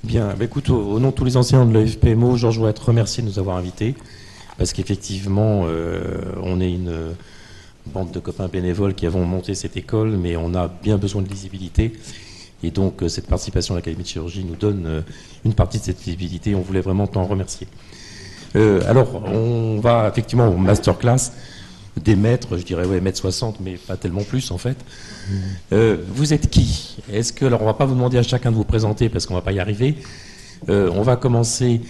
Bien, bah écoute, au nom de tous les enseignants de l'EFPMO, Georges, je voudrais te remercier de nous avoir invités, parce qu'effectivement, on est une bande de copains bénévoles qui avons monté cette école, mais on a bien besoin de lisibilité, et donc cette participation à l'Académie de chirurgie nous donne une partie de cette lisibilité, on voulait vraiment t'en remercier. Alors, on va effectivement au masterclass des maîtres, je dirais, ouais, mètres 60, mais pas tellement plus en fait. Vous êtes qui? Est-ce que, alors on va pas vous demander à chacun de vous présenter parce qu'on va pas y arriver. On va commencer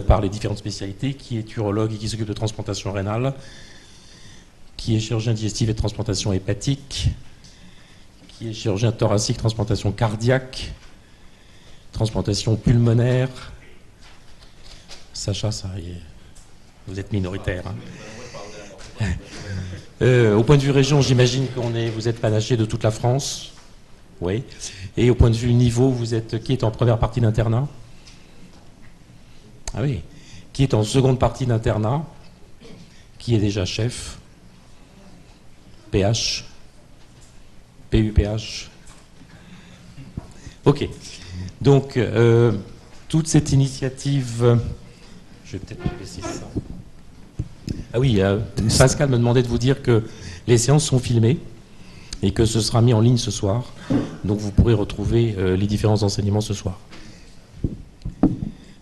par les différentes spécialités. Qui est urologue et qui s'occupe de transplantation rénale? Qui est chirurgien digestif et de transplantation hépatique? Qui est chirurgien thoracique, transplantation cardiaque? Transplantation pulmonaire? Sacha, ça y est, vous êtes minoritaire. Hein. Au point de vue région, j'imagine vous êtes panaché de toute la France. Oui. Et au point de vue niveau, qui est en première partie d'internat? Ah oui. Qui est en seconde partie d'internat? Qui est déjà chef? PH? PUPH? Ok. Donc, toute cette initiative... Je vais peut-être baisser ça. Ah oui, Pascal me demandait de vous dire que les séances sont filmées et que ce sera mis en ligne ce soir. Donc vous pourrez retrouver les différents enseignements ce soir.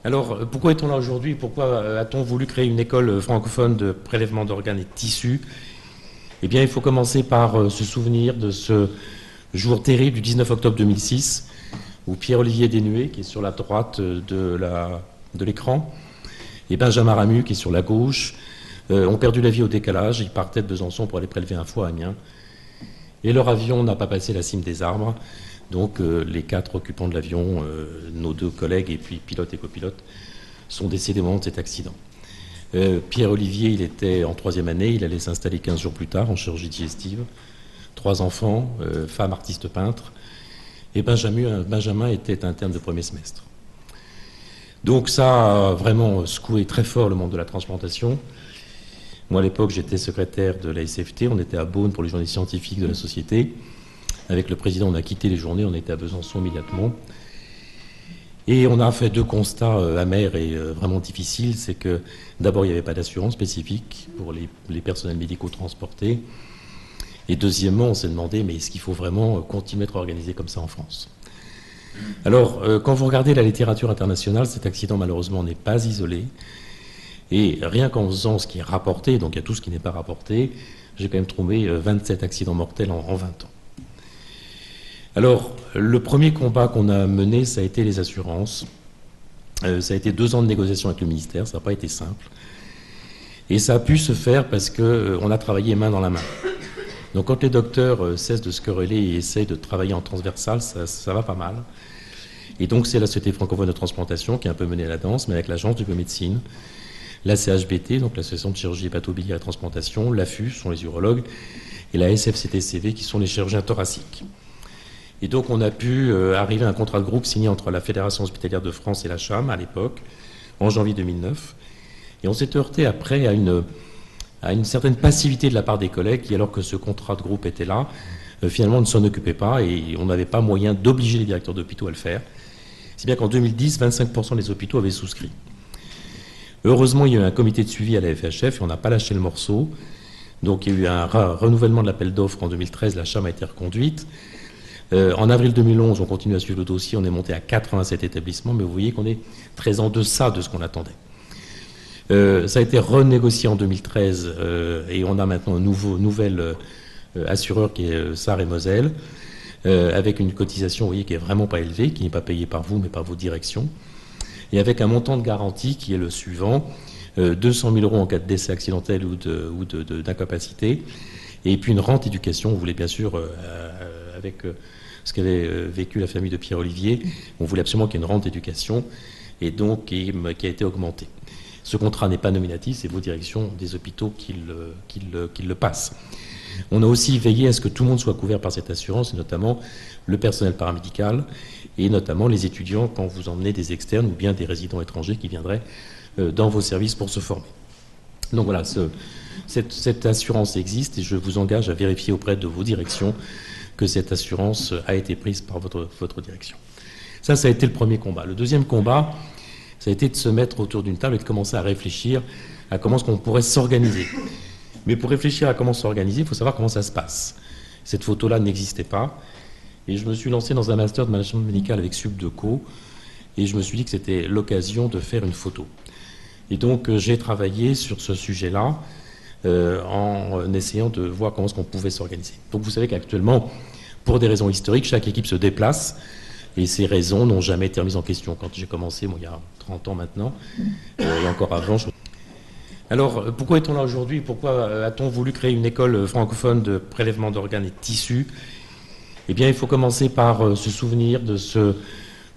Alors, pourquoi est-on là aujourd'hui? Pourquoi a-t-on voulu créer une école francophone de prélèvement d'organes et de tissus? Eh bien, il faut commencer par se souvenir de ce jour terrible du 19 octobre 2006, où Pierre-Olivier Desnuet, qui est sur la droite de l'écran, et Benjamin Ramu, qui est sur la gauche, ont perdu la vie au décalage. Ils partaient de Besançon pour aller prélever un foie à Amiens. Et leur avion n'a pas passé la cime des arbres. Donc les 4 occupants de l'avion, nos 2 collègues et puis pilote et copilote, sont décédés au moment de cet accident. Pierre-Olivier, il était en 3e année. Il allait s'installer 15 jours plus tard en chirurgie digestive. 3 enfants, femme artiste peintre. Et Benjamin était interne de 1er semestre. Donc ça a vraiment secoué très fort le monde de la transplantation. Moi, à l'époque, j'étais secrétaire de la SFT. On était à Beaune pour les journées scientifiques de la société. Avec le président, on a quitté les journées. On était à Besançon immédiatement. Et on a fait 2 constats amers et vraiment difficiles. C'est que, d'abord, il n'y avait pas d'assurance spécifique pour les personnels médicaux transportés. Et deuxièmement, on s'est demandé, mais est-ce qu'il faut vraiment continuer à être organisé comme ça en France? Alors, quand vous regardez la littérature internationale, cet accident, malheureusement, n'est pas isolé. Et rien qu'en faisant ce qui est rapporté, donc il y a tout ce qui n'est pas rapporté, j'ai quand même trouvé 27 accidents mortels en 20 ans. Alors, le premier combat qu'on a mené, ça a été les assurances. Ça a été 2 ans de négociation avec le ministère, ça n'a pas été simple. Et ça a pu se faire parce qu'on a travaillé main dans la main. Donc quand les docteurs cessent de se quereller et essayent de travailler en transversal, ça va pas mal. Et donc c'est la Société francophone de transplantation qui a un peu mené la danse, mais avec l'Agence de biomédecine, la CHBT, donc l'Association de chirurgie hépatobiliaire et transplantation, l'AFU, sont les urologues, et la SFCTCV, qui sont les chirurgiens thoraciques. Et donc on a pu arriver à un contrat de groupe signé entre la Fédération hospitalière de France et la CHAM, à l'époque, en janvier 2009. Et on s'est heurté après à une certaine passivité de la part des collègues qui, alors que ce contrat de groupe était là, finalement ne s'en occupaient pas, et on n'avait pas moyen d'obliger les directeurs d'hôpitaux à le faire. Si bien qu'en 2010, 25% des hôpitaux avaient souscrit. Heureusement, il y a eu un comité de suivi à la FHF et on n'a pas lâché le morceau. Donc il y a eu un renouvellement de l'appel d'offres en 2013, la CHAM a été reconduite. En avril 2011, on continue à suivre le dossier, on est monté à 87 établissements, mais vous voyez qu'on est très en deçà de ce qu'on attendait. Ça a été renégocié en 2013 et on a maintenant un nouvel assureur qui est Sarr et Moselle, avec une cotisation, vous voyez, qui est vraiment pas élevée, qui n'est pas payée par vous, mais par vos directions, et avec un montant de garantie qui est le suivant, 200 000 € en cas de décès accidentel ou d'incapacité, et puis une rente éducation. On voulait bien sûr, avec ce qu'avait vécu la famille de Pierre-Olivier, on voulait absolument qu'il y ait une rente éducation, et donc qui a été augmentée. Ce contrat n'est pas nominatif, c'est vos directions des hôpitaux qui le passent. On a aussi veillé à ce que tout le monde soit couvert par cette assurance, et notamment le personnel paramédical, et notamment les étudiants quand vous emmenez des externes ou bien des résidents étrangers qui viendraient dans vos services pour se former. Donc voilà, cette assurance existe, et je vous engage à vérifier auprès de vos directions que cette assurance a été prise par votre direction. Ça a été le premier combat. Le deuxième combat, ça a été de se mettre autour d'une table et de commencer à réfléchir à comment est-ce qu'on pourrait s'organiser. Mais pour réfléchir à comment s'organiser, il faut savoir comment ça se passe. Cette photo-là n'existait pas. Et je me suis lancé dans un master de management médical avec Subdeco. Et je me suis dit que c'était l'occasion de faire une photo. Et donc j'ai travaillé sur ce sujet-là en essayant de voir comment est-ce qu'on pouvait s'organiser. Donc vous savez qu'actuellement, pour des raisons historiques, chaque équipe se déplace. Et ces raisons n'ont jamais été remises en question. Quand j'ai commencé, il y a 30 ans maintenant, et encore avant. Alors, pourquoi est-on là aujourd'hui? Pourquoi a-t-on voulu créer une école francophone de prélèvement d'organes et de tissus? Eh bien, il faut commencer par se souvenir de ce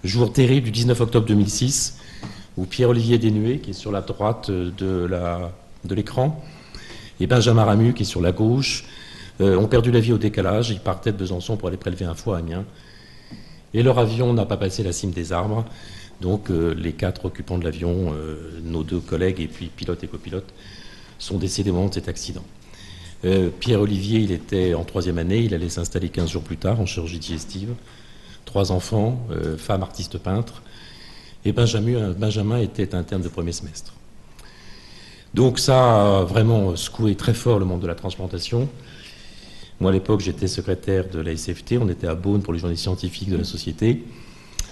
jour terrible du 19 octobre 2006, où Pierre-Olivier Desnuet, qui est sur la droite de l'écran, et Benjamin Ramu, qui est sur la gauche, ont perdu la vie au décalage. Ils partaient de Besançon pour aller prélever un foie à Amiens. Et leur avion n'a pas passé la cime des arbres. Donc les 4 occupants de l'avion, nos 2 collègues et puis pilote et copilote, sont décédés au moment de cet accident. Pierre-Olivier, il était en 3e année, il allait s'installer 15 jours plus tard en chirurgie digestive. 3 enfants, femme artiste peintre. Et Benjamin était interne de 1er semestre. Donc ça a vraiment secoué très fort le monde de la transplantation. Moi, à l'époque, j'étais secrétaire de la SFT. On était à Beaune pour les journées scientifiques de la société.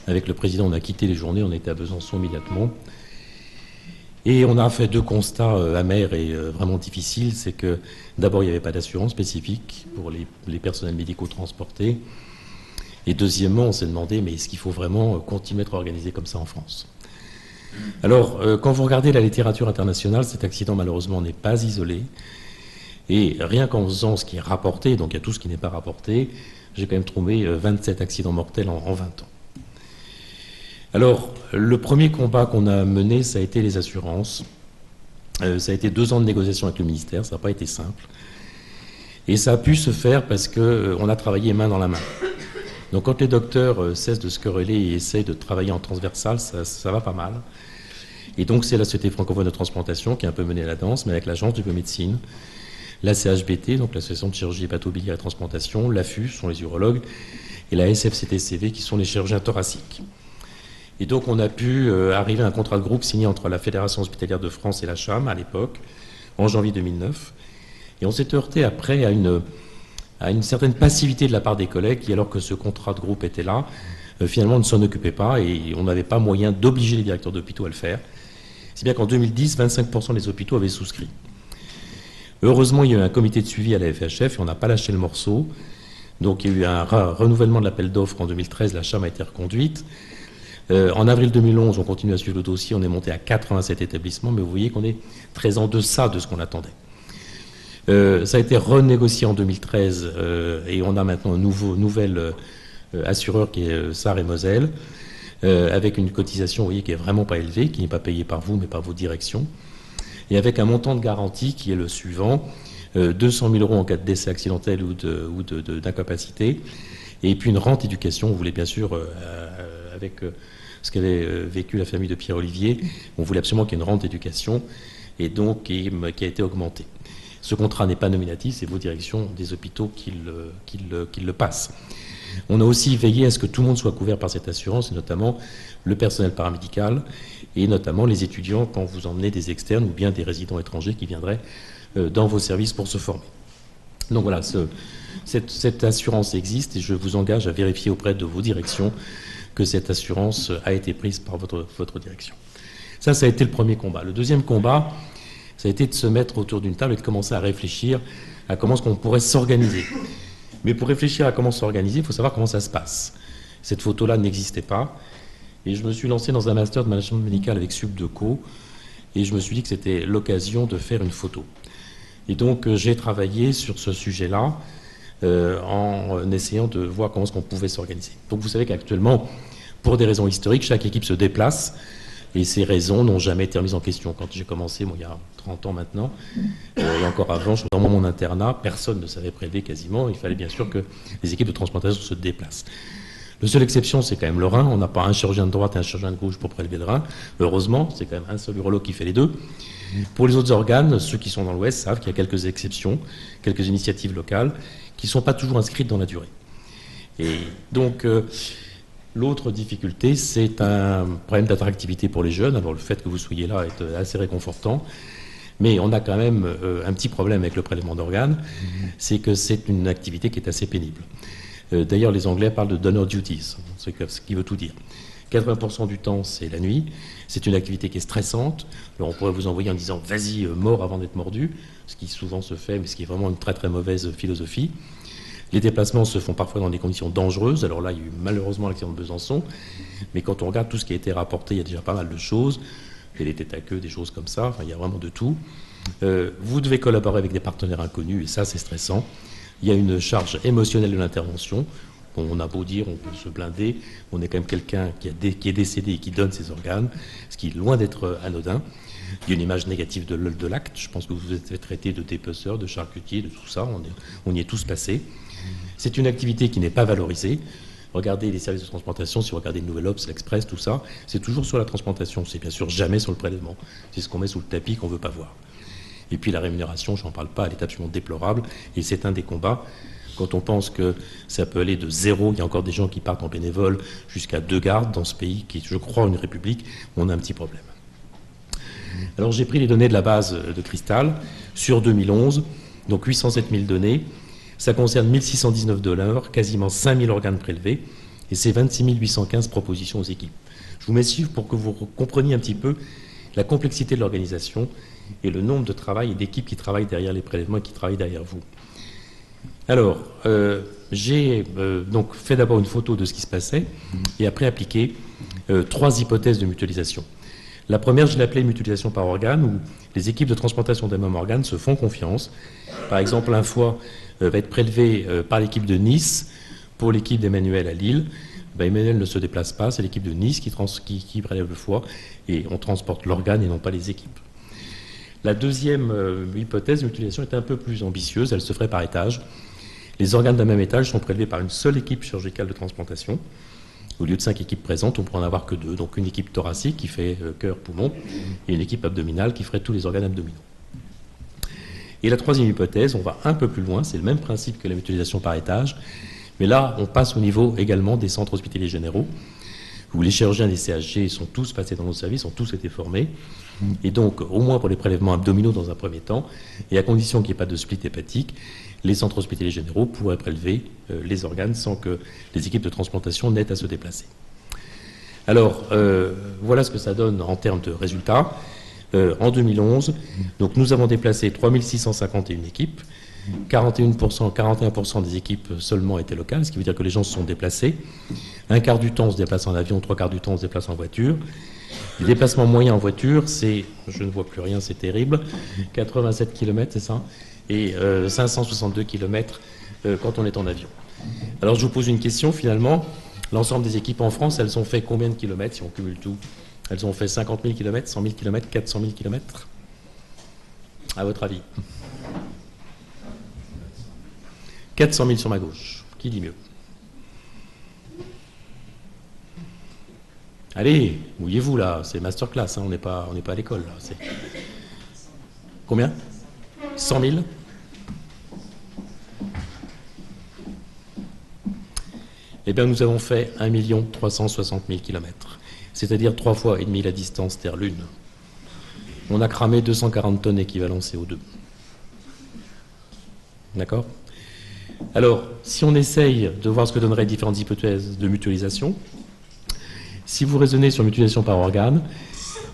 Avec le président, on a quitté les journées. On était à Besançon immédiatement. Et on a fait 2 constats amers et vraiment difficiles. C'est que, d'abord, il n'y avait pas d'assurance spécifique pour les personnels médicaux transportés. Et deuxièmement, on s'est demandé, mais est-ce qu'il faut vraiment continuer à être organisé comme ça en France? Alors, quand vous regardez la littérature internationale, cet accident, malheureusement, n'est pas isolé. Et rien qu'en faisant ce qui est rapporté, donc il y a tout ce qui n'est pas rapporté, j'ai quand même trouvé 27 accidents mortels en 20 ans. Alors, le premier combat qu'on a mené, ça a été les assurances. Ça a été 2 ans de négociation avec le ministère, ça n'a pas été simple. Et ça a pu se faire parce qu'on a travaillé main dans la main. Donc quand les docteurs cessent de se quereller et essayent de travailler en transversal, ça va pas mal. Et donc c'est la Société francophone de transplantation qui a un peu mené la danse, mais avec l'Agence de biomédecine, la CHBT, donc l'Association de chirurgie hépatobiliaire et transplantation, l'AFU, ce sont les urologues, et la SFCTCV, qui sont les chirurgiens thoraciques. Et donc on a pu arriver à un contrat de groupe signé entre la Fédération hospitalière de France et la CHAM, à l'époque, en janvier 2009. Et on s'est heurté après à une certaine passivité de la part des collègues, qui, alors que ce contrat de groupe était là, finalement ne s'en occupaient pas, et on n'avait pas moyen d'obliger les directeurs d'hôpitaux à le faire. Si bien qu'en 2010, 25% des hôpitaux avaient souscrit. Heureusement, il y a eu un comité de suivi à la FHF et on n'a pas lâché le morceau. Donc il y a eu un renouvellement de l'appel d'offres en 2013, la CHAM a été reconduite. En avril 2011, on continue à suivre le dossier, on est monté à 87 établissements, mais vous voyez qu'on est très en deçà de ce qu'on attendait. Ça a été renégocié en 2013 et on a maintenant un nouvel assureur qui est Sarr et Moselle, avec une cotisation, vous voyez, qui est vraiment pas élevée, qui n'est pas payée par vous, mais par vos directions. Et avec un montant de garantie qui est le suivant, 200 000 € en cas de décès accidentel ou d'incapacité, et puis une rente éducation. On voulait bien sûr, avec ce qu'avait vécu la famille de Pierre-Olivier, on voulait absolument qu'il y ait une rente éducation, et donc qui a été augmentée. Ce contrat n'est pas nominatif, c'est vos directions des hôpitaux qui le passent. On a aussi veillé à ce que tout le monde soit couvert par cette assurance, et notamment le personnel paramédical, et notamment les étudiants quand vous emmenez des externes ou bien des résidents étrangers qui viendraient dans vos services pour se former. Donc voilà, cette assurance existe et je vous engage à vérifier auprès de vos directions que cette assurance a été prise par votre direction. Ça a été le premier combat. Le deuxième combat, ça a été de se mettre autour d'une table et de commencer à réfléchir à comment est-ce qu'on pourrait s'organiser. Mais pour réfléchir à comment s'organiser, il faut savoir comment ça se passe. Cette photo-là n'existait pas. Et je me suis lancé dans un master de management médical avec Subdeco. Et je me suis dit que c'était l'occasion de faire une photo. Et donc j'ai travaillé sur ce sujet-là en essayant de voir comment est-ce qu'on pouvait s'organiser. Donc vous savez qu'actuellement, pour des raisons historiques, chaque équipe se déplace. Et ces raisons n'ont jamais été remises en question. Quand j'ai commencé, il y a 30 ans maintenant, et encore avant, dans mon internat, personne ne savait prélever quasiment. Il fallait bien sûr que les équipes de transplantation se déplacent. La seule exception, c'est quand même le rein. On n'a pas un chirurgien de droite et un chirurgien de gauche pour prélever le rein. Heureusement, c'est quand même un seul urologue qui fait les deux. Pour les autres organes, ceux qui sont dans l'Ouest savent qu'il y a quelques exceptions, quelques initiatives locales qui ne sont pas toujours inscrites dans la durée. Et donc, L'autre difficulté, c'est un problème d'attractivité pour les jeunes. Alors le fait que vous soyez là est assez réconfortant, mais on a quand même un petit problème avec le prélèvement d'organes, c'est que c'est une activité qui est assez pénible. D'ailleurs, les Anglais parlent de donor duties, ce qui veut tout dire. 80% du temps, c'est la nuit. C'est une activité qui est stressante. Alors on pourrait vous envoyer en disant « vas-y, mort avant d'être mordu », ce qui souvent se fait, mais ce qui est vraiment une très très mauvaise philosophie. Les déplacements se font parfois dans des conditions dangereuses. Alors là, il y a eu malheureusement l'accident de Besançon. Mais quand on regarde tout ce qui a été rapporté, il y a déjà pas mal de choses. Il y a des têtes à queue, des choses comme ça. Enfin, il y a vraiment de tout. Vous devez collaborer avec des partenaires inconnus, et ça, c'est stressant. Il y a une charge émotionnelle de l'intervention. Bon, on a beau dire, on peut se blinder. On est quand même quelqu'un qui est décédé et qui donne ses organes, ce qui est loin d'être anodin. Il y a une image négative de l'acte. Je pense que vous êtes traité de dépeceur, de charcutier, de tout ça. On y est tous passés. C'est une activité qui n'est pas valorisée. Regardez les services de transplantation, si vous regardez le Nouvel Obs, l'Express, tout ça, c'est toujours sur la transplantation. C'est bien sûr jamais sur le prélèvement. C'est ce qu'on met sous le tapis qu'on ne veut pas voir. Et puis la rémunération, je n'en parle pas, elle est absolument déplorable. Et c'est un des combats. Quand on pense que ça peut aller de 0, il y a encore des gens qui partent en bénévole, jusqu'à 2 gardes dans ce pays, qui est, je crois, une république, on a un petit problème. Alors j'ai pris les données de la base de Crystal sur 2011, donc 807 000 données. Ça concerne 1619 donneurs, quasiment 5000 organes prélevés, et c'est 26 815 propositions aux équipes. Je vous mets suivre pour que vous compreniez un petit peu la complexité de l'organisation et le nombre de travail et d'équipes qui travaillent derrière les prélèvements et qui travaillent derrière vous. Alors, j'ai donc fait d'abord une photo de ce qui se passait et après appliqué 3 hypothèses de mutualisation. La première, je l'ai appelée mutualisation par organe, où les équipes de transplantation d'un même organe se font confiance. Par exemple, un foie va être prélevé par l'équipe de Nice pour l'équipe d'Emmanuel à Lille. Emmanuel ne se déplace pas, c'est l'équipe de Nice qui prélève le foie et on transporte l'organe et non pas les équipes. La deuxième hypothèse de mutualisation est un peu plus ambitieuse, elle se ferait par étage. Les organes d'un même étage sont prélevés par une seule équipe chirurgicale de transplantation. Au lieu de 5 équipes présentes, on pourrait en avoir que 2. Donc une équipe thoracique qui fait cœur, poumon, et une équipe abdominale qui ferait tous les organes abdominaux. Et la troisième hypothèse, on va un peu plus loin, c'est le même principe que la mutualisation par étage, mais là, on passe au niveau également des centres hospitaliers généraux, où les chirurgiens des CHG sont tous passés dans nos services, ont tous été formés, et donc, au moins pour les prélèvements abdominaux dans un premier temps, et à condition qu'il n'y ait pas de split hépatique, les centres hospitaliers généraux pourraient prélever les organes sans que les équipes de transplantation n'aient à se déplacer. Alors, voilà ce que ça donne en termes de résultats. En 2011, donc nous avons déplacé 3651 équipes, 41% des équipes seulement étaient locales, ce qui veut dire que les gens se sont déplacés. Un quart du temps on se déplace en avion, 3 quarts du temps on se déplace en voiture. Les déplacements moyens en voiture, c'est, je ne vois plus rien, c'est terrible, 87 km, c'est ça, et 562 km quand on est en avion. Alors je vous pose une question finalement, l'ensemble des équipes en France, elles ont fait combien de kilomètres si on cumule tout? Elles ont fait 50 000 km, 100 000 km, 400 000 km? À votre avis? 400 000 sur ma gauche. Qui dit mieux? Allez, mouillez-vous là, c'est masterclass, hein, on n'est pas à l'école là. Combien? 100 000? Eh bien, nous avons fait 1 360 000 km, c'est-à-dire 3 fois et demi la distance Terre-Lune. On a cramé 240 tonnes équivalent CO2. D'accord? Alors, si on essaye de voir ce que donneraient différentes hypothèses de mutualisation, si vous raisonnez sur mutualisation par organe,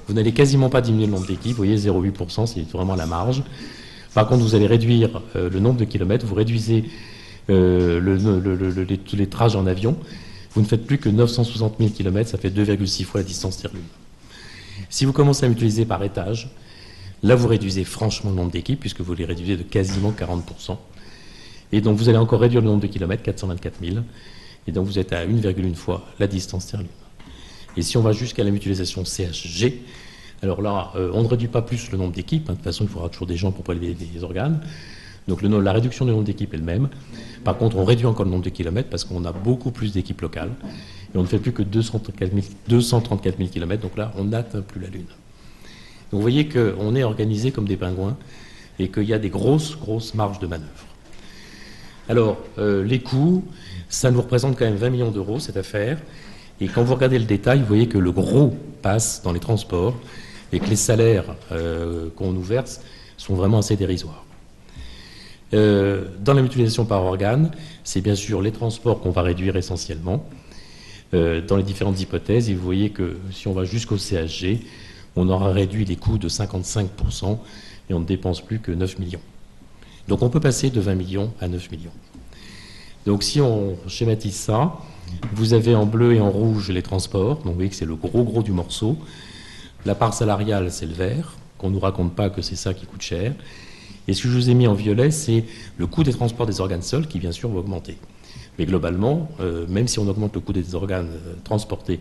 vous n'allez quasiment pas diminuer le nombre d'équipes, vous voyez, 0,8%, c'est vraiment la marge. Par contre, vous allez réduire le nombre de kilomètres, vous réduisez les trajets en avion, vous ne faites plus que 960 000 km, ça fait 2,6 fois la distance Terre-Lune. Si vous commencez à mutualiser par étage, là vous réduisez franchement le nombre d'équipes, puisque vous les réduisez de quasiment 40%. Et donc vous allez encore réduire le nombre de kilomètres, 424 000, et donc vous êtes à 1,1 fois la distance Terre-Lune. Et si on va jusqu'à la mutualisation CHG, alors là, on ne réduit pas plus le nombre d'équipes, hein, de toute façon il faudra toujours des gens pour prélever des organes, donc la réduction du nombre d'équipes est le même. Par contre, on réduit encore le nombre de kilomètres parce qu'on a beaucoup plus d'équipes locales, et on ne fait plus que 234 000 kilomètres, donc là, on n'atteint plus la Lune. Donc vous voyez qu'on est organisé comme des pingouins, et qu'il y a des grosses marges de manœuvre. Alors, les coûts, ça nous représente quand même 20 millions d'euros, cette affaire. Et quand vous regardez le détail, vous voyez que le gros passe dans les transports et que les salaires qu'on nous verse sont vraiment assez dérisoires. Dans la mutualisation par organe, c'est bien sûr les transports qu'on va réduire essentiellement dans les différentes hypothèses. Et vous voyez que si on va jusqu'au CHG, on aura réduit les coûts de 55% et on ne dépense plus que 9 millions. Donc on peut passer de 20 millions à 9 millions. Donc si on schématise ça, vous avez en bleu et en rouge les transports. Donc vous voyez que c'est le gros du morceau. La part salariale, c'est le vert, qu'on ne nous raconte pas que c'est ça qui coûte cher. Et ce que je vous ai mis en violet, c'est le coût des transports des organes seuls qui, bien sûr, va augmenter. Mais globalement, même si on augmente le coût des organes transportés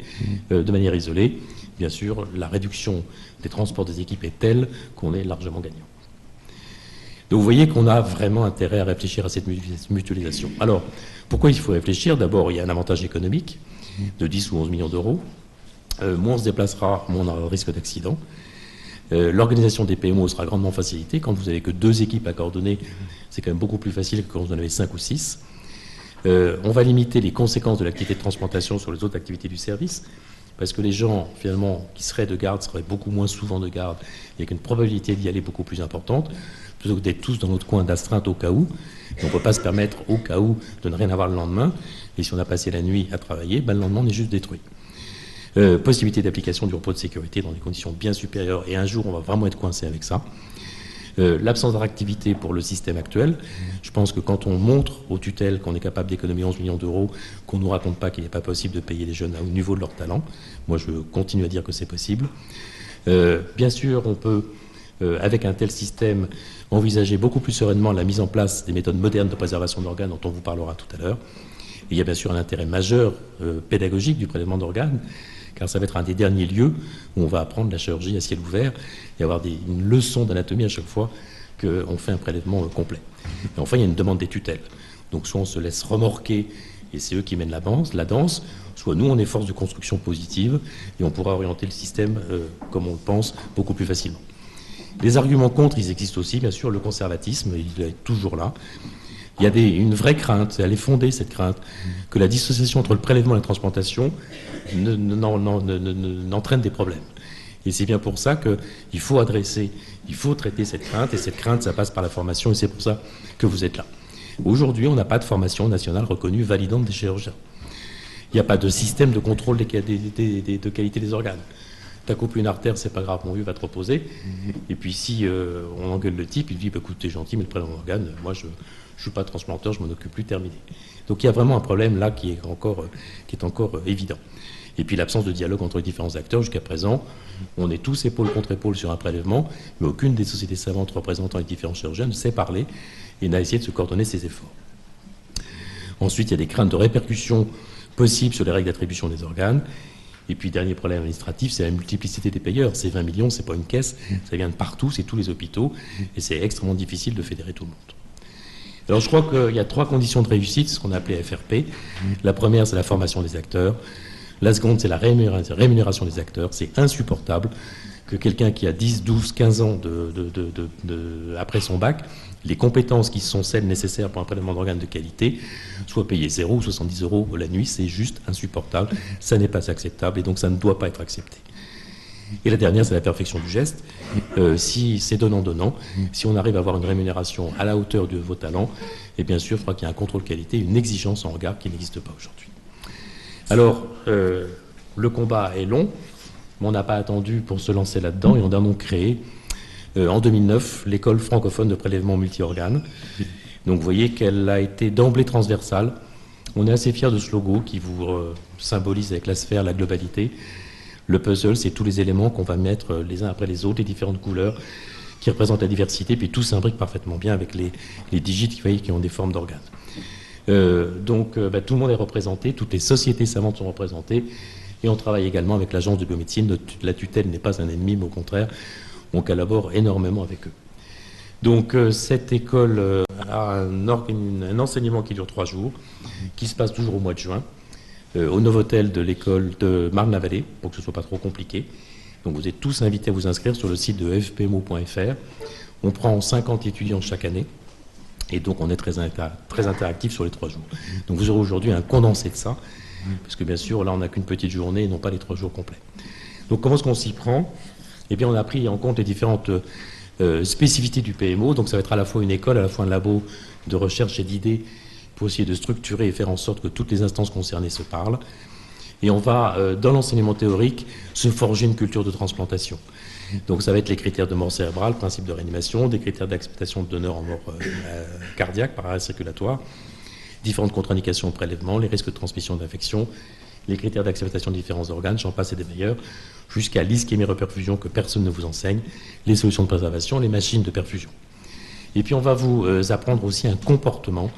de manière isolée, bien sûr, la réduction des transports des équipes est telle qu'on est largement gagnant. Donc vous voyez qu'on a vraiment intérêt à réfléchir à cette mutualisation. Alors, pourquoi il faut réfléchir? D'abord, il y a un avantage économique de 10 ou 11 millions d'euros. Moins on se déplacera, moins on aura le risque d'accident. L'organisation des PMO sera grandement facilitée. Quand vous n'avez que 2 équipes à coordonner, c'est quand même beaucoup plus facile que quand vous en avez 5 ou 6. On va limiter les conséquences de l'activité de transplantation sur les autres activités du service, parce que les gens, finalement, qui seraient de garde, seraient beaucoup moins souvent de garde, avec une probabilité d'y aller beaucoup plus importante, plutôt que d'être tous dans notre coin d'astreinte au cas où. On ne peut pas se permettre, au cas où, de ne rien avoir le lendemain. Et si on a passé la nuit à travailler, le lendemain, on est juste détruit. Possibilité d'application du repos de sécurité dans des conditions bien supérieures, et un jour, on va vraiment être coincé avec ça. L'absence d'attractivité pour le système actuel. Je pense que quand on montre aux tutelles qu'on est capable d'économiser 11 millions d'euros, qu'on ne nous raconte pas qu'il n'est pas possible de payer les jeunes au niveau de leur talent, moi je continue à dire que c'est possible. Bien sûr, on peut, avec un tel système, envisager beaucoup plus sereinement la mise en place des méthodes modernes de préservation d'organes dont on vous parlera tout à l'heure. Il y a bien sûr un intérêt majeur pédagogique du prélèvement d'organes, car ça va être un des derniers lieux où on va apprendre la chirurgie à ciel ouvert et avoir une leçon d'anatomie à chaque fois qu'on fait un prélèvement complet. Et enfin, il y a une demande des tutelles. Donc soit on se laisse remorquer et c'est eux qui mènent la danse, soit nous on est force de construction positive et on pourra orienter le système comme on le pense beaucoup plus facilement. Les arguments contre, ils existent aussi, bien sûr, le conservatisme, il est toujours là. Il y a une vraie crainte, elle est fondée cette crainte, que la dissociation entre le prélèvement et la transplantation n'entraîne des problèmes. Et c'est bien pour ça qu'il faut traiter cette crainte, et cette crainte, ça passe par la formation, et c'est pour ça que vous êtes là. Aujourd'hui, on n'a pas de formation nationale reconnue validante des chirurgiens. Il n'y a pas de système de contrôle de qualité des organes. T'as coupé une artère, c'est pas grave, mon vieux va te reposer. Et puis si on engueule le type, il dit bah, écoute, t'es gentil, mais le prélèvement d'organes, moi je suis pas transplanteur, je m'en occupe plus, terminé. Donc il y a vraiment un problème là qui est encore évident. Et puis l'absence de dialogue entre les différents acteurs. Jusqu'à présent, on est tous épaule contre épaule sur un prélèvement, mais aucune des sociétés savantes représentant les différents chirurgiens ne sait parler et n'a essayé de se coordonner ses efforts. Ensuite, il y a des craintes de répercussions possibles sur les règles d'attribution des organes. Et puis, dernier problème administratif, c'est la multiplicité des payeurs. Ces 20 millions, c'est pas une caisse, ça vient de partout, c'est tous les hôpitaux, et c'est extrêmement difficile de fédérer tout le monde. Alors, je crois qu'il y a 3 conditions de réussite, ce qu'on a appelé FRP. La première, c'est la formation des acteurs. La seconde, c'est la rémunération des acteurs. C'est insupportable que quelqu'un qui a 10, 12, 15 ans après son bac, les compétences qui sont celles nécessaires pour un prélèvement d'organes de qualité, soient payées 0 ou 70 € la nuit. C'est juste insupportable. Ça n'est pas acceptable et donc ça ne doit pas être accepté. Et la dernière, c'est la perfection du geste. Si c'est donnant-donnant, si on arrive à avoir une rémunération à la hauteur de vos talents, et bien sûr, il faudra qu'il y ait un contrôle qualité, une exigence en regard qui n'existe pas aujourd'hui. Alors, le combat est long, mais on n'a pas attendu pour se lancer là-dedans et on a donc créé, en 2009, l'école francophone de prélèvement multi-organes. Donc vous voyez qu'elle a été d'emblée transversale. On est assez fiers de ce logo qui vous symbolise avec la sphère, la globalité. Le puzzle, c'est tous les éléments qu'on va mettre les uns après les autres, les différentes couleurs qui représentent la diversité, puis tout s'imbrique parfaitement bien avec les digits qui ont des formes d'organes. Donc tout le monde est représenté, toutes les sociétés savantes sont représentées, et on travaille également avec l'agence de biomédecine. La tutelle n'est pas un ennemi, mais au contraire, on collabore énormément avec eux. Donc cette école a un enseignement qui dure 3 jours, qui se passe toujours au mois de juin, au Novotel de l'école de Marne-la-Vallée, pour que ce ne soit pas trop compliqué. Donc vous êtes tous invités à vous inscrire sur le site de fpmo.fr. On prend 50 étudiants chaque année, et donc on est très interactif sur les 3 jours. Donc vous aurez aujourd'hui un condensé de ça, parce que bien sûr, là, on n'a qu'une petite journée et non pas les 3 jours complets. Donc, comment est-ce qu'on s'y prend? Eh bien, on a pris en compte les différentes spécificités du PMO. Donc, ça va être à la fois une école, à la fois un labo de recherche et d'idées pour essayer de structurer et faire en sorte que toutes les instances concernées se parlent. Et on va, dans l'enseignement théorique, se forger une culture de transplantation. Donc ça va être les critères de mort cérébrale, principe de réanimation, des critères d'acceptation de donneurs en mort cardiaque par arrêt circulatoire, différentes contre-indications au prélèvement, les risques de transmission d'infection, les critères d'acceptation de différents organes, j'en passe et des meilleurs, jusqu'à l'ischémie-reperfusion que personne ne vous enseigne, les solutions de préservation, les machines de perfusion. Et puis on va vous apprendre aussi un comportement,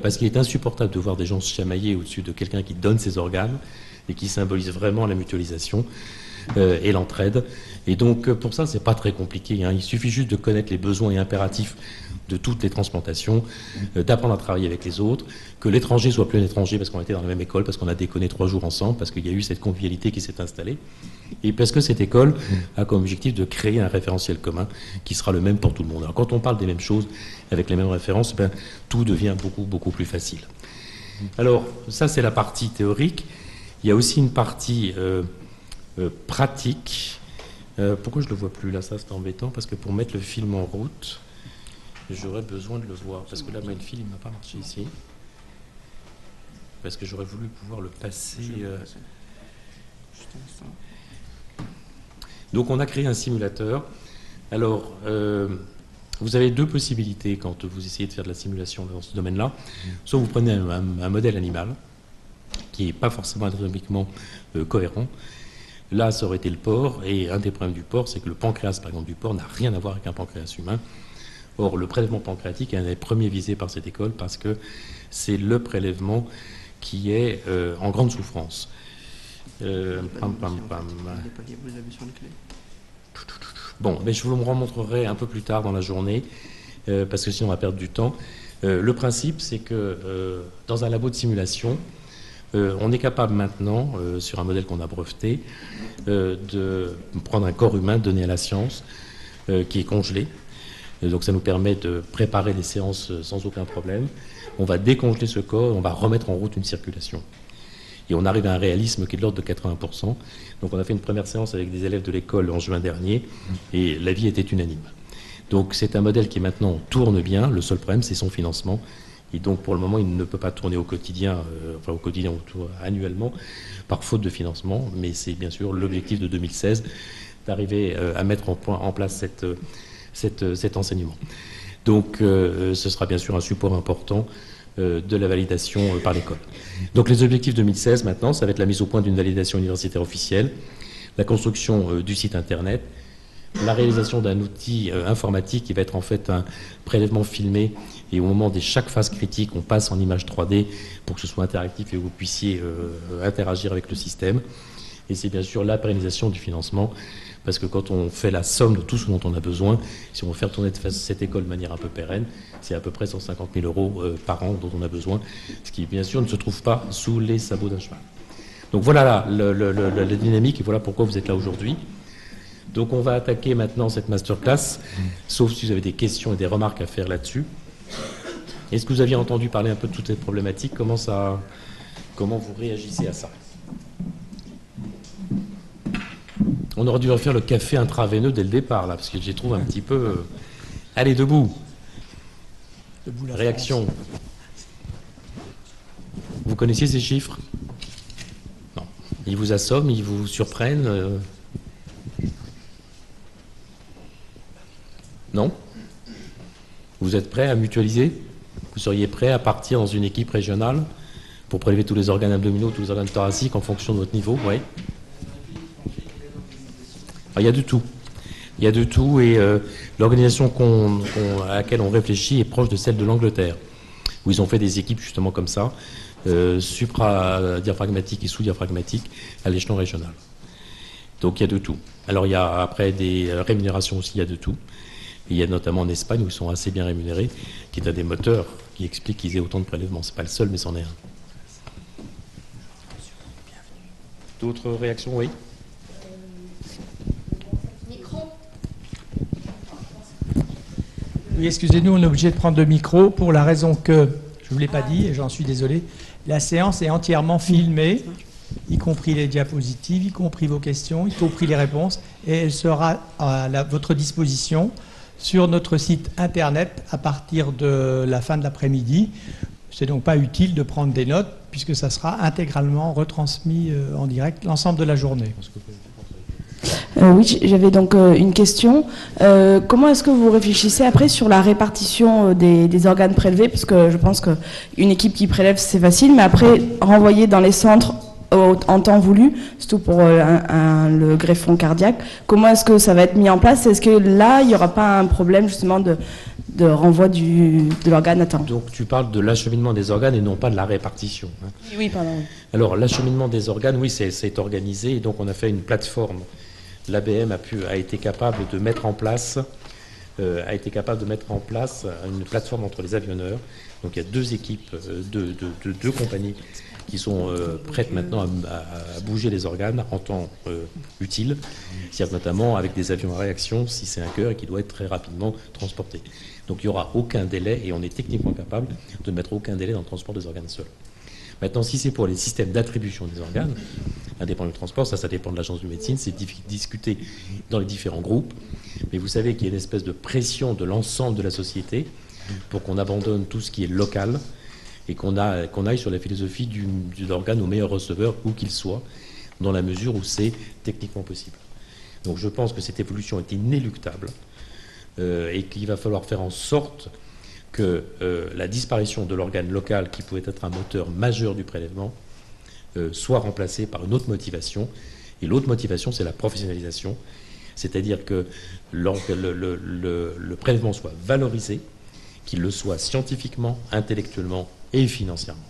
parce qu'il est insupportable de voir des gens se chamailler au-dessus de quelqu'un qui donne ses organes et qui symbolise vraiment la mutualisation et l'entraide. Et donc pour ça, c'est pas très compliqué, hein. Il suffit juste de connaître les besoins et impératifs de toutes les transplantations, d'apprendre à travailler avec les autres, que l'étranger soit plus un étranger parce qu'on était dans la même école, parce qu'on a déconné 3 jours ensemble, parce qu'il y a eu cette convivialité qui s'est installée, et parce que cette école a comme objectif de créer un référentiel commun qui sera le même pour tout le monde. Alors quand on parle des mêmes choses, avec les mêmes références, ben, tout devient beaucoup, beaucoup plus facile. Alors ça, c'est la partie théorique. Il y a aussi une partie pratique. Pourquoi je ne le vois plus là? Ça, c'est embêtant, parce que pour mettre le film en route, j'aurais besoin de le voir, parce que là, le fil, il ne m'a pas marché ici. Parce que j'aurais voulu pouvoir le passer. Donc, on a créé un simulateur. Alors, vous avez 2 possibilités quand vous essayez de faire de la simulation dans ce domaine-là. Soit vous prenez un modèle animal, qui n'est pas forcément anatomiquement cohérent. Là, ça aurait été le porc, et un des problèmes du porc, c'est que le pancréas, par exemple, du porc n'a rien à voir avec un pancréas humain. Or, le prélèvement pancréatique est un des premiers visés par cette école parce que c'est le prélèvement qui est en grande souffrance. Bon, mais je vous le remontrerai un peu plus tard dans la journée, parce que sinon on va perdre du temps. Le principe, c'est que dans un labo de simulation, on est capable maintenant, sur un modèle qu'on a breveté, de prendre un corps humain donné à la science, qui est congelé. Donc ça nous permet de préparer les séances sans aucun problème. On va décongeler ce corps, on va remettre en route une circulation. Et on arrive à un réalisme qui est de l'ordre de 80%. Donc on a fait une première séance avec des élèves de l'école en juin dernier, et l'avis était unanime. Donc c'est un modèle qui maintenant tourne bien. Le seul problème, c'est son financement. Et donc pour le moment, il ne peut pas tourner au quotidien, annuellement, par faute de financement. Mais c'est bien sûr l'objectif de 2016 d'arriver à mettre en place cet enseignement. Donc ce sera bien sûr un support important de la validation par l'école. Donc les objectifs 2016 maintenant, ça va être la mise au point d'une validation universitaire officielle, la construction du site internet, la réalisation d'un outil informatique qui va être en fait un prélèvement filmé, et au moment de chaque phase critique, on passe en image 3D pour que ce soit interactif et que vous puissiez interagir avec le système. Et c'est bien sûr la pérennisation du financement, parce que quand on fait la somme de tout ce dont on a besoin, si on veut faire tourner cette école de manière un peu pérenne, c'est à peu près 150 000 euros par an dont on a besoin, ce qui bien sûr ne se trouve pas sous les sabots d'un cheval. Donc voilà la dynamique, et voilà pourquoi vous êtes là aujourd'hui. Donc on va attaquer maintenant cette masterclass, sauf si vous avez des questions et des remarques à faire là-dessus. Est-ce que vous aviez entendu parler un peu de toutes ces problématiques? Comment vous réagissez à ça? On aurait dû refaire le café intraveineux dès le départ, là, parce que j'y trouve un petit peu... Allez, debout. Réaction. Vous connaissiez ces chiffres? Non. Ils vous assomment, ils vous surprennent Non? Vous êtes prêt à mutualiser? Vous seriez prêt à partir dans une équipe régionale pour prélever tous les organes abdominaux, tous les organes thoraciques en fonction de votre niveau? Oui. Il y a de tout. Il y a de tout, et l'organisation à laquelle on réfléchit est proche de celle de l'Angleterre, où ils ont fait des équipes justement comme ça, supra-diaphragmatiques et sous-diaphragmatiques à l'échelon régional. Donc il y a de tout. Alors il y a après des rémunérations aussi, il y a de tout. Et il y a notamment en Espagne où ils sont assez bien rémunérés, qui est un des moteurs qui explique qu'ils aient autant de prélèvements. C'est pas le seul, mais c'en est un. D'autres réactions? Oui. Oui, excusez-nous, on est obligé de prendre le micro pour la raison que, je ne vous l'ai pas dit et j'en suis désolé, La séance est entièrement filmée, y compris les diapositives, y compris vos questions, y compris les réponses, et elle sera à votre disposition sur notre site internet à partir de la fin de l'après-midi. C'est donc pas utile de prendre des notes puisque ça sera intégralement retransmis en direct l'ensemble de la journée. Oui, j'avais donc une question. Comment est-ce que vous réfléchissez après sur la répartition des organes prélevés? Parce que je pense qu'une équipe qui prélève, c'est facile, mais après, renvoyer dans les centres en temps voulu, surtout pour le greffon cardiaque, comment est-ce que ça va être mis en place? Est-ce que là, il n'y aura pas un problème justement de renvoi de l'organe à temps? Donc tu parles de l'acheminement des organes et non pas de la répartition. Hein. Oui, pardon. Alors l'acheminement des organes, oui, c'est organisé, et donc on a fait une plateforme. L'ABM a été capable de mettre en place une plateforme entre les avionneurs. Donc il y a deux équipes, deux compagnies qui sont prêtes maintenant à bouger les organes en temps utile, c'est-à-dire notamment avec des avions à réaction si c'est un cœur et qui doit être très rapidement transporté. Donc il n'y aura aucun délai, et on est techniquement capable de ne mettre aucun délai dans le transport des organes seuls. Maintenant, si c'est pour les systèmes d'attribution des organes, indépendant du transport, ça dépend de l'agence de médecine, c'est discuté dans les différents groupes. Mais vous savez qu'il y a une espèce de pression de l'ensemble de la société pour qu'on abandonne tout ce qui est local et qu'on aille sur la philosophie de l'organe au meilleur receveur, où qu'il soit, dans la mesure où c'est techniquement possible. Donc je pense que cette évolution est inéluctable et qu'il va falloir faire en sorte que la disparition de l'organe local, qui pouvait être un moteur majeur du prélèvement, soit remplacée par une autre motivation. Et l'autre motivation, c'est la professionnalisation, c'est-à-dire que le prélèvement soit valorisé, qu'il le soit scientifiquement, intellectuellement et financièrement.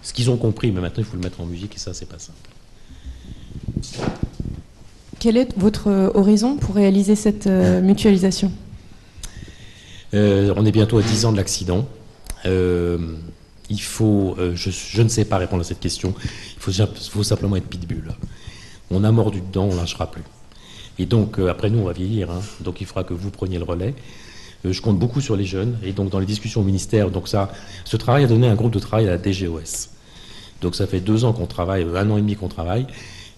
Ce qu'ils ont compris, mais maintenant il faut le mettre en musique, et ça, c'est pas simple. Quel est votre horizon pour réaliser cette mutualisation ? On est bientôt à 10 ans de l'accident. Il faut, je ne sais pas répondre à cette question, il faut simplement être pitbull. On a mordu dedans, on ne lâchera plus. Et donc, après nous, on va vieillir, hein, donc il faudra que vous preniez le relais. Je compte beaucoup sur les jeunes, et donc dans les discussions au ministère, donc ce travail a donné un groupe de travail à la DGOS. Donc ça fait 2 ans qu'on travaille, 1 an et demi qu'on travaille.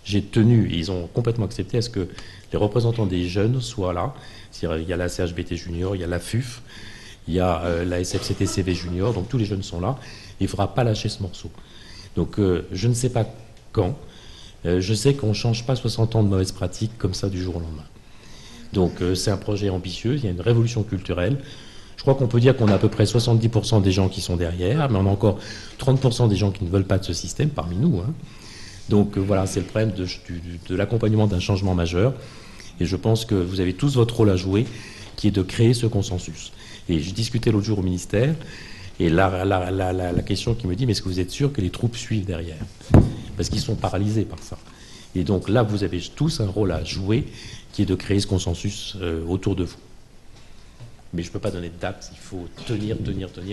J'ai tenu, et ils ont complètement accepté, à ce que les représentants des jeunes soient là. C'est-à-dire, il y a la CHBT Junior, il y a la FUF, il y a la SFCT-CV Junior, donc tous les jeunes sont là, et il ne faudra pas lâcher ce morceau. Donc je ne sais pas quand, je sais qu'on ne change pas 60 ans de mauvaises pratiques comme ça du jour au lendemain. Donc c'est un projet ambitieux, il y a une révolution culturelle. Je crois qu'on peut dire qu'on a à peu près 70% des gens qui sont derrière, mais on a encore 30% des gens qui ne veulent pas de ce système parmi nous. Hein. Donc voilà, c'est le problème de l'accompagnement d'un changement majeur. Et je pense que vous avez tous votre rôle à jouer, qui est de créer ce consensus. Et j'ai discuté l'autre jour au ministère, et la question qui me dit, mais est-ce que vous êtes sûr que les troupes suivent derrière? Parce qu'ils sont paralysés par ça. Et donc là, vous avez tous un rôle à jouer, qui est de créer ce consensus autour de vous. Mais je ne peux pas donner de date, il faut tenir,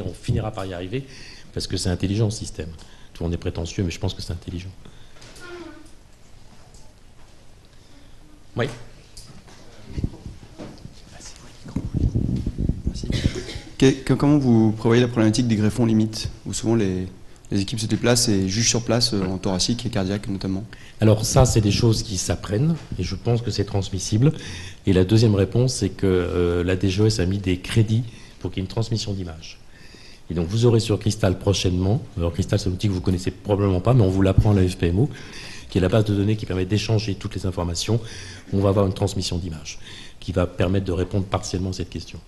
on finira par y arriver, parce que c'est intelligent ce système. Tout le monde est prétentieux, mais je pense que c'est intelligent. Oui. Comment vous prévoyez la problématique des greffons limites, où souvent les équipes se déplacent et jugent sur place en thoracique et cardiaque notamment? Alors ça, c'est des choses qui s'apprennent, et je pense que c'est transmissible. Et la deuxième réponse, c'est que la DGOS a mis des crédits pour qu'il y ait une transmission d'images. Et donc vous aurez sur Crystal prochainement, alors Crystal c'est un outil que vous ne connaissez probablement pas, mais on vous l'apprend à la FPMO, qui est la base de données qui permet d'échanger toutes les informations. On va avoir une transmission d'images qui va permettre de répondre partiellement à cette question.